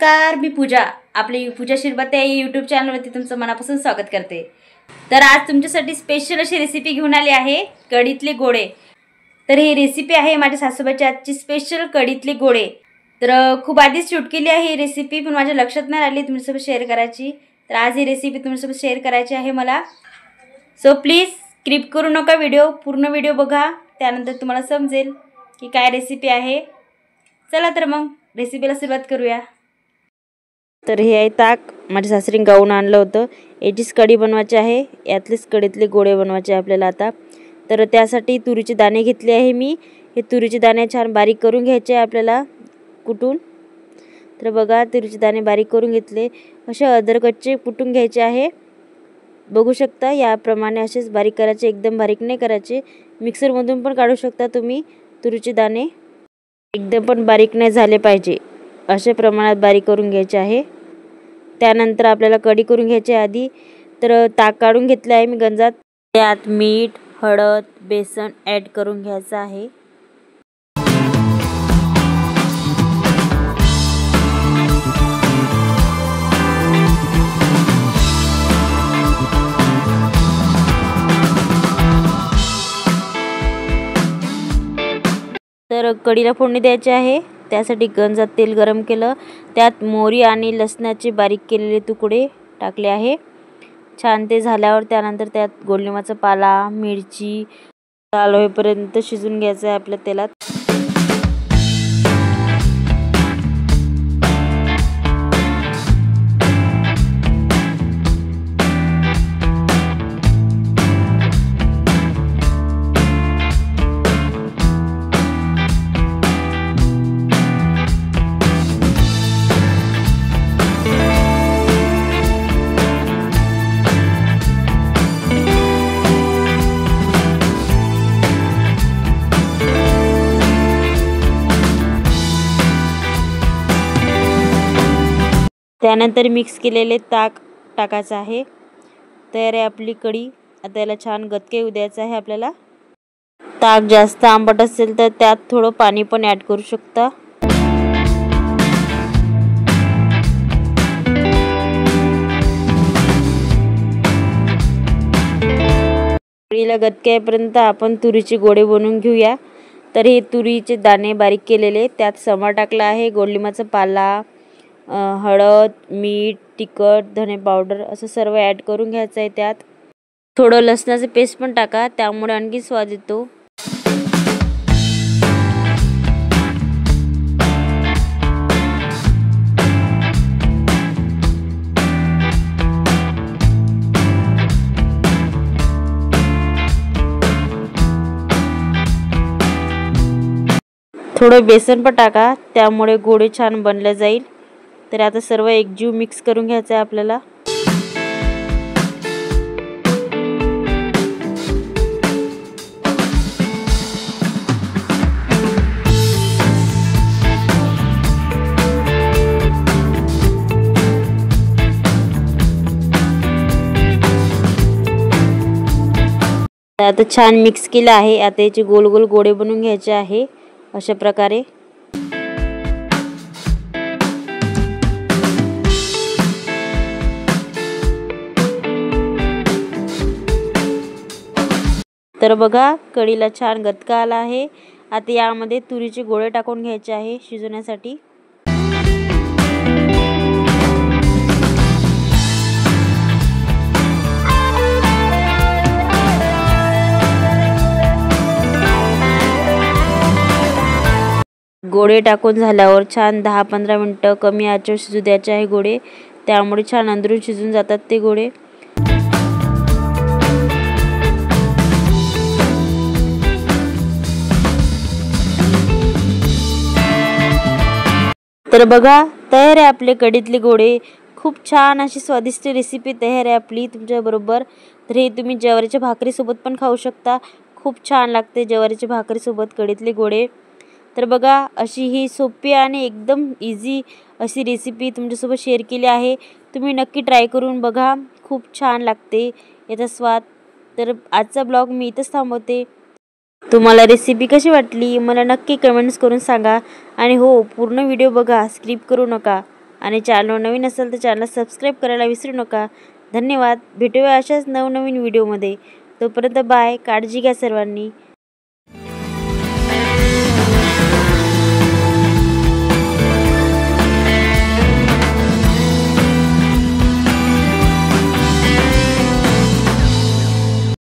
नमस्कार, मी पूजा. आपली पूजा शिरभाते या यूट्यूब चॅनलवरती तुमचं मनापासून स्वागत करते. तर आज तुमच्यासाठी स्पेशल अशी रेसिपी घेऊन आली आहे, कढीतले गोळे. तर ही रेसिपी आहे माझ्या सासूबाईची आजची स्पेशल कढीतले गोळे. तर खूप आधीच शूट केली आहे ही रेसिपी, पण माझ्या लक्षात नाही आली तुमच्यासोबत शेअर करायची. तर आज ही रेसिपी तुमच्यासोबत शेअर करायची आहे मला. सो प्लीज स्किप करू नका, पूर्ण व्हिडिओ बघा, त्यानंतर तुम्हाला समजेल की काय रेसिपी आहे. चला तर मग रेसिपीला सुरुवात करूया. तर हे आहे ताक, माझ्या सासरीने गाऊन आणलं होतं. याचीच कढी बनवायची आहे, यातलेच कढीतले गोळे बनवायचे आहे आपल्याला आता. तर त्यासाठी तुरीचे दाणे घेतले आहे मी. हे तुरीचे दाणे छान बारीक करून घ्यायचे आहे आपल्याला कुटून. तर बघा, तुरीचे दाणे बारीक करून घेतले. असे अदरकच्चे कुटून घ्यायचे आहे. बघू शकता याप्रमाणे असेच बारीक करायचे, एकदम बारीक नाही करायचे. मिक्सरमधून पण काढू शकता तुम्ही. तुरीचे दाणे एकदम पण बारीक नाही झाले पाहिजे, अशा प्रमाणात बारीक करून घ्यायचे आहे. त्यानंतर आपल्याला कढी करून घ्यायची आहे आधी. तर ताक काढून घेतलं आहे मी गंजात. त्यात मीठ, हळद, बेसन ॲड करून घ्यायचं आहे. तर कढीला फोडणी द्यायची आहे. त्यासाठी गंजात तेल गरम केलं, त्यात मोहरी आणि लसणाचे बारीक केलेले तुकडे टाकले आहे. छान ते झाल्यावर त्यानंतर त्यात गोडलिंबाचा पाला, मिरची लाल होईपर्यंत शिजून घ्यायचं आहे आपल्या तेलात. त्यानंतर मिक्स केलेले ताक टाकायचं आहे. तयार आहे आपली कढी. आता याला छान गतके येऊ द्यायचं आहे आपल्याला. ताक जास्त आंबट असेल तर त्यात थोडं पाणी पण ॲड करू शकता. कढीला गतके येईपर्यंत आपण तुरीचे गोळे बनवून घेऊया. तर हे तुरीचे दाणे बारीक केलेले, त्यात समर टाकला आहे, गोडलिंबाचा पाला, हळद, मीठ, तिखट, धने पावडर असं सर्व ॲड करून घ्यायचं आहे. त्यात थोडं लसणाचं पेस्ट पण टाका, त्यामुळे आणखी स्वाद येतो. थोडं बेसन पण टाका, त्यामुळे गोळे छान बनले जाईल. तर आता सर्व एकजीव मिक्स करून घ्यायचं आहे आपल्याला. आता छान मिक्स केलं आहे. आता याचे गोल गोल गोळे बनवून घ्यायचे आहे अशा प्रकारे. तर बघा, कढीला छान गतका आला आहे. आता यामध्ये तुरीचे गोळे टाकून घ्यायचे आहे शिजवण्यासाठी. गोळे टाकून झाल्यावर छान 10-15 मिनटं कमी आचेवर शिजू द्यायचे आहे गोळे. त्यामुळे छान अंदरून शिजून जातात ते गोळे. तर बघा, तयार आहे आपले कढीतले गोळे. खूप छान अशी स्वादिष्ट रेसिपी तयार आहे आपली तुमच्याबरोबर. तर हे तुम्ही ज्वारीच्या भाकरीसोबत पण खाऊ शकता. खूप छान लागते ज्वारीच्या भाकरीसोबत कढीतले गोळे. तर बघा, अशी ही सोपी आणि एकदम इझी अशी रेसिपी तुमच्यासोबत शेअर केली आहे. तुम्ही नक्की ट्राय करून बघा, खूप छान लागते याचा स्वाद. तर आजचा ब्लॉग मी इथंच थांबवते. तुम्हाला रेसिपी कशी वाटली मला नक्की कमेंट्स करून सांगा. आणि हो, पूर्ण व्हिडिओ बघा, स्किप करू नका. आणि चॅनल नवीन असेल तर चॅनल सबस्क्राईब करायला विसरू नका. धन्यवाद. भेटूया अशाच नवनवीन व्हिडिओमध्ये. तोपर्यंत बाय. काळजी घ्या सर्वांनी.